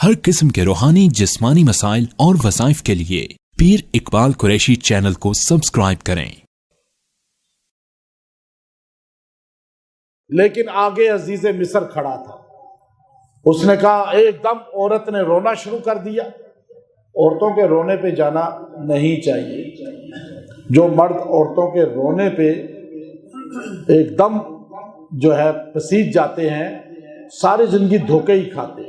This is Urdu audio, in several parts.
ہر قسم کے روحانی جسمانی مسائل اور وظائف کے لیے پیر اقبال قریشی چینل کو سبسکرائب کریں۔ لیکن آگے عزیز مصر کھڑا تھا، اس نے کہا ایک دم عورت نے رونا شروع کر دیا۔ عورتوں کے رونے پہ جانا نہیں چاہیے۔ جو مرد عورتوں کے رونے پہ ایک دم جو ہے پسیج جاتے ہیں، ساری زندگی دھوکے ہی کھاتے ہیں۔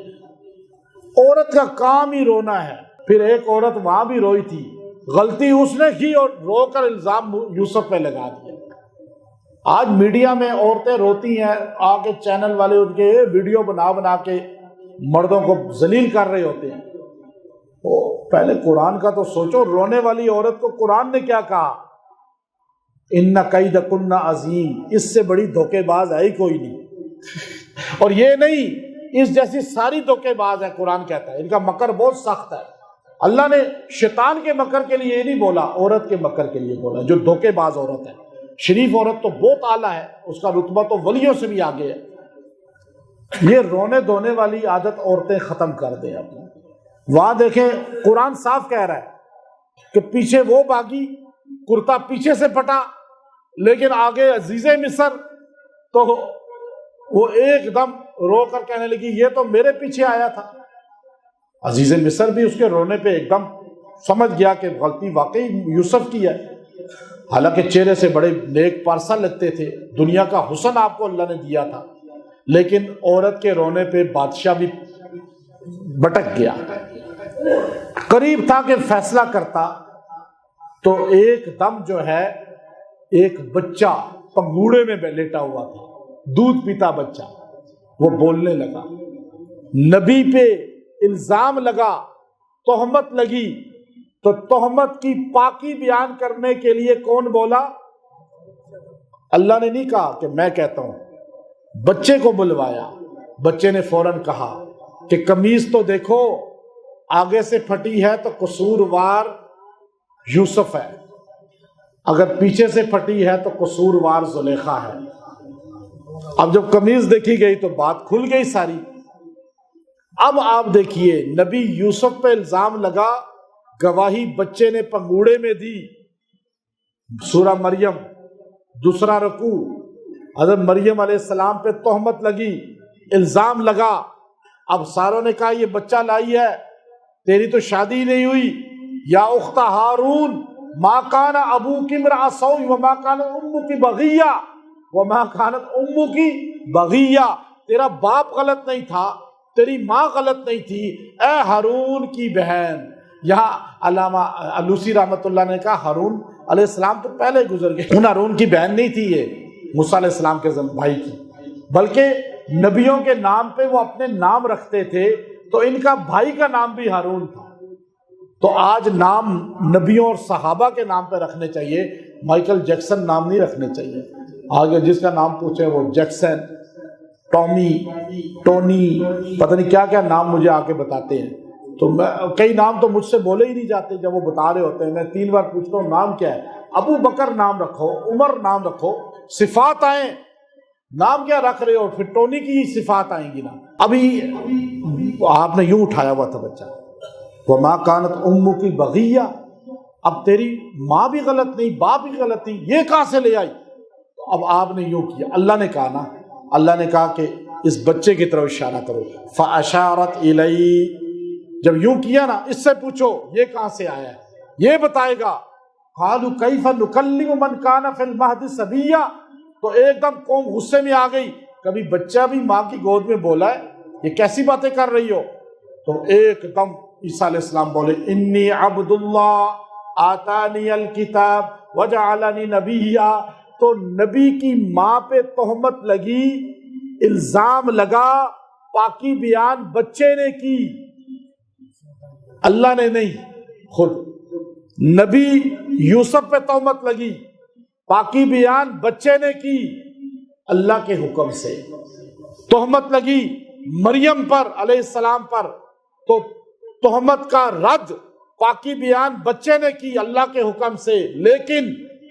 عورت کا کام ہی رونا ہے۔ پھر ایک عورت وہاں بھی روئی تھی، غلطی اس نے کی اور رو کر الزام یوسف پہ لگا دیا۔ آج میڈیا میں عورتیں روتی ہیں، آگے چینل والے ان کے ویڈیو بنا بنا کے مردوں کو ذلیل کر رہے ہوتے ہیں۔ پہلے قرآن کا تو سوچو، رونے والی عورت کو قرآن نے کیا کہا؟ ان کیدکن عظیم، اس سے بڑی دھوکے باز ہے ہی کوئی نہیں۔ اور یہ نہیں، اس جیسی ساری دھوکے باز ہے، قرآن کہتا ہے ان کا مکر بہت سخت ہے۔ اللہ نے شیطان کے مکر کے لیے یہ نہیں بولا، عورت کے مکر کے لیے بولا، جو دھوکے باز عورت ہے۔ شریف عورت تو بہت اعلیٰ ہے، اس کا رتبہ تو ولیوں سے بھی آگے ہے۔ یہ رونے دھونے والی عادت عورتیں ختم کر دیں اپنا۔ وہاں دیکھیں قرآن صاف کہہ رہا ہے کہ پیچھے وہ بھاگی، کرتا پیچھے سے پھٹا، لیکن آگے عزیز مصر تو وہ ایک دم رو کر کہنے لگی یہ تو میرے پیچھے آیا تھا۔ عزیز مصر بھی اس کے رونے پہ ایک دم سمجھ گیا کہ غلطی واقعی یوسف کی ہے۔ حالانکہ چہرے سے بڑے نیک پارسا لگتے تھے، دنیا کا حسن آپ کو اللہ نے دیا تھا، لیکن عورت کے رونے پہ بادشاہ بھی بٹک گیا۔ قریب تھا کہ فیصلہ کرتا، تو ایک دم جو ہے ایک بچہ پنگوڑے میں لیٹا ہوا تھا، دودھ پیتا بچہ، وہ بولنے لگا۔ نبی پہ الزام لگا، تہمت لگی، تو تہمت کی پاکی بیان کرنے کے لیے کون بولا؟ اللہ نے نہیں کہا کہ میں کہتا ہوں، بچے کو بلوایا۔ بچے نے فوراً کہا کہ قمیص تو دیکھو، آگے سے پھٹی ہے تو قصوروار یوسف ہے، اگر پیچھے سے پھٹی ہے تو قصوروار زلیخا ہے۔ اب جب قمیص دیکھی گئی تو بات کھل گئی ساری۔ اب آپ دیکھیے، نبی یوسف پہ الزام لگا، گواہی بچے نے پنگوڑے میں دی۔ سورہ مریم دوسرا رکوع، حضرت مریم علیہ السلام پہ تہمت لگی، الزام لگا۔ اب ساروں نے کہا یہ بچہ لائی ہے، تیری تو شادی نہیں ہوئی۔ یا اخت ہارون ما کان ابوک امرأ سوء وما کان امک بغیہ وما کانت امک بغیہ، تیرا باپ غلط نہیں تھا، تیری ماں غلط نہیں تھی، اے ہارون کی بہن۔ یہاں علامہ علوسی رحمۃ اللہ نے کہا ہارون علیہ السلام تو پہلے گزر گئے، ان ہارون کی بہن نہیں تھی یہ موسیٰ علیہ السلام کے بھائی کی، بلکہ نبیوں کے نام پہ وہ اپنے نام رکھتے تھے، تو ان کا بھائی کا نام بھی ہارون تھا۔ تو آج نام نبیوں اور صحابہ کے نام پہ رکھنے چاہیے، مائیکل جیکسن نام نہیں رکھنے چاہیے۔ آگے جس کا نام پوچھے وہ جیکسن، ٹامی، ٹونی، پتہ نہیں کیا کیا نام مجھے آ کے بتاتے ہیں۔ تو میں کئی نام تو مجھ سے بولے ہی نہیں جاتے، جب وہ بتا رہے ہوتے ہیں میں 3 بار پوچھتا ہوں نام کیا ہے؟ ابو بکر نام رکھو، عمر نام رکھو، صفات آئیں، نام کیا رکھ رہے ہو؟ پھر ٹونی کی صفات آئیں گی نا۔ ابھی آپ نے یوں اٹھایا ہوا تھا بچہ، وما کانت امک بغیہ، اب تیری ماں بھی غلط نہیں، باپ بھی غلط نہیں، یہ کہاں سے لے آئی؟ تو اب آپ نے یوں کیا، اللہ نے کہا نا، اللہ نے کہا کہ اس بچے کی طرف اشارہ کرو، فاشارت الیہ، جب یوں کیا نا، اس سے پوچھو یہ کہاں سے آیا ہے، یہ بتائے گا۔ قالوا کیف نکلم من کان فی المہد صبیا، تو ایک دم قوم غصے میں آ گئی، کبھی بچہ بھی ماں کی گود میں بولا ہے؟ یہ کیسی باتیں کر رہی ہو؟ تو ایک دم عیسیٰ علیہ السلام بولے انی عبد اللہ آتانی الکتاب وجعلنی نبیہ۔ تو نبی کی ماں پہ تہمت لگی، الزام لگا، پاکی بیان بچے نے کی، اللہ نے نہیں، خود نبی یوسف پہ تہمت لگی، پاکی بیان بچے نے کی، اللہ کے حکم سے۔ تہمت لگی مریم پر علیہ السلام پر، تو تہمت کا رد پاکی بیان بچے نے کی اللہ کے حکم سے، لیکن